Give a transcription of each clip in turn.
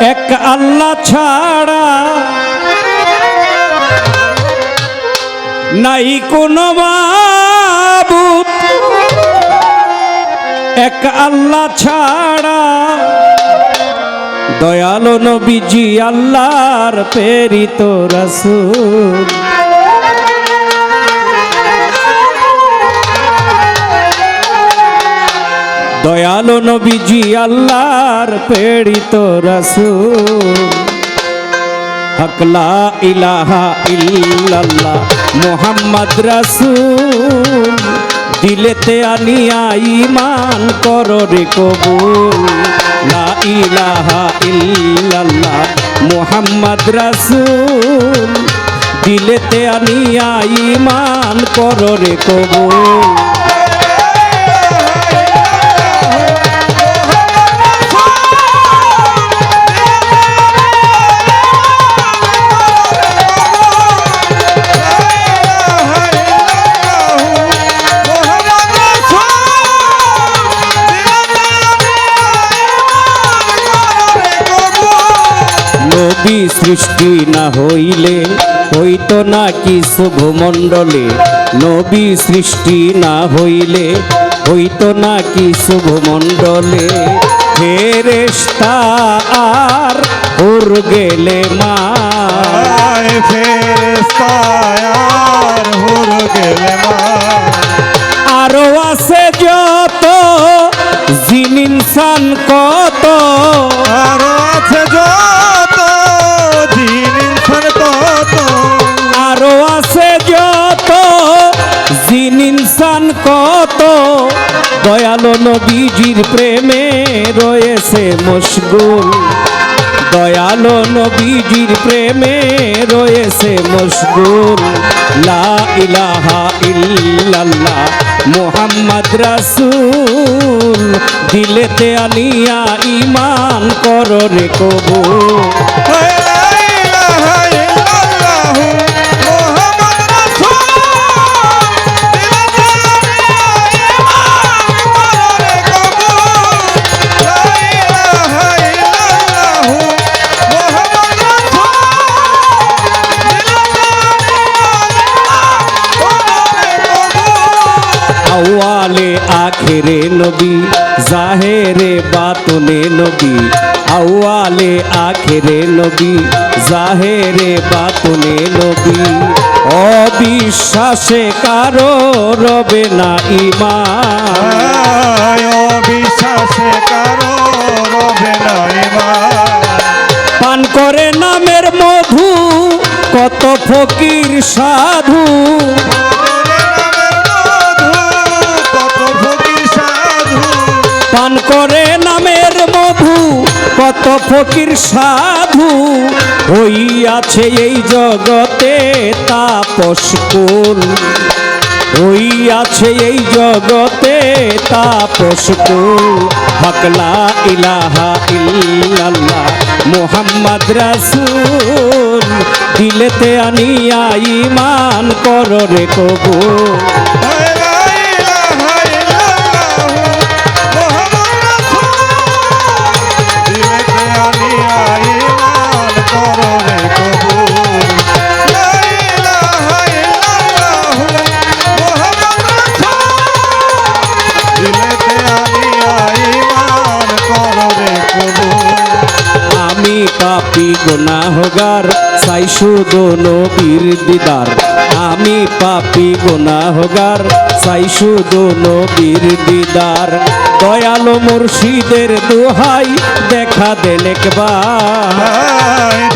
এক আল্লাহ ছাড়া নাই কোনো মাবুদ, এক আল্লাহ ছাড়া দয়ালো নবীজি আল্লাহর প্রেরিত রাসূল। দয়ালো নবীজি আল্লাহর প্রেরিত রাসূল। হক লা ইলাহা ইল্লাল্লাহ মুহাম্মদ রাসূল, দিলেতে আনিয়া ঈমান করো রে কবুল। লা ইলাহা ইল্লাল্লাহ মুহাম্মদ রাসূল, দিলেতে আনিয়া ঈমান করো রে কবুল। নবী সৃষ্টি না হইলে হইতো না কিছু ভূমণ্ডলে, নবী সৃষ্টি না হইলে হইতো না কিছু ভূমণ্ডলে। ফেরেশতা আর হুর গেলে মা, ফেরেশতা আর হুর গেলে মা। আরো আছে যত জিন ইনসান কত, আরো আছে যত জিন ইনসান তত, আরো আছে যত জিন ইনসান কত। দয়ালো নবীজির প্রেমে রয়েছে মশগুল, দয়ালো নবীজির প্রেমে রয়েছে মশগুল। লা ইলাহা ইল্লাল্লাহ মুহাম্মদ রাসূল, দিলেতে আনিয়া ঈমান করো রে কবুল। আউয়ালে আখেরে নবী জাহেরে বাতনে নবী, আউয়ালে আখেরে নবী জাহেরে বাতনে নবী। অবিশ্বাসে কারো রবে না ঈমান, অবিশ্বাসে কারো রবে না ঈমান। পান করে নামের মধু কত ফকির সাধু, পান করে নামের মধু কত ফকির সাধু। হইয়াছে এই জগতে তাপস কুল, হইয়াছে এই জগতে তাপস কুল। হক লা ইলাহা ইল্লাল্লাহ মুহাম্মদ রাসূল, দিলেতে আনিয়া ঈমান করো রে কবুল। আমি পাপী গুনাহগার চাই শুধু নবীর দিদার, আমি পাপী গুনাহগার চাই শুধু নবীর দিদার। দয়ালো মুর্শিদের দোহাই দেখা দেন একবার,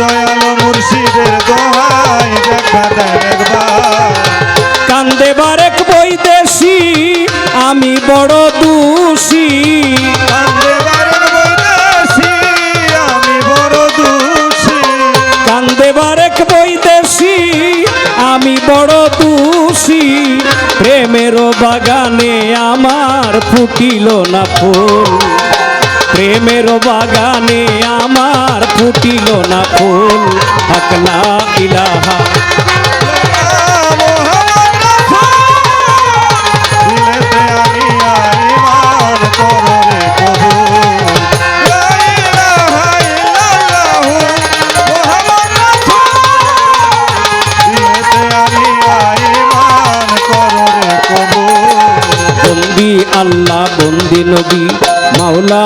দয়ালো মুর্শিদের দোহাই দেখা দেন একবার। কান্দে বারেক বৈদেশি আমি বড় দোষী, কান্দে বারেক বৈদেশি আমি বড় দোষী, কান্দে বারেক বৈদেশি আমি বড় দোষী। প্রেমের বাগানে আমার ফুটিল না ফুল, প্রেমের বাগানে আমার ফুটিল না ফুল। হক লা ইলাহা দিলেতে আনিয়া ঈমান করো রে কবুল। আল্লাহ বন্দি নবী মাওলা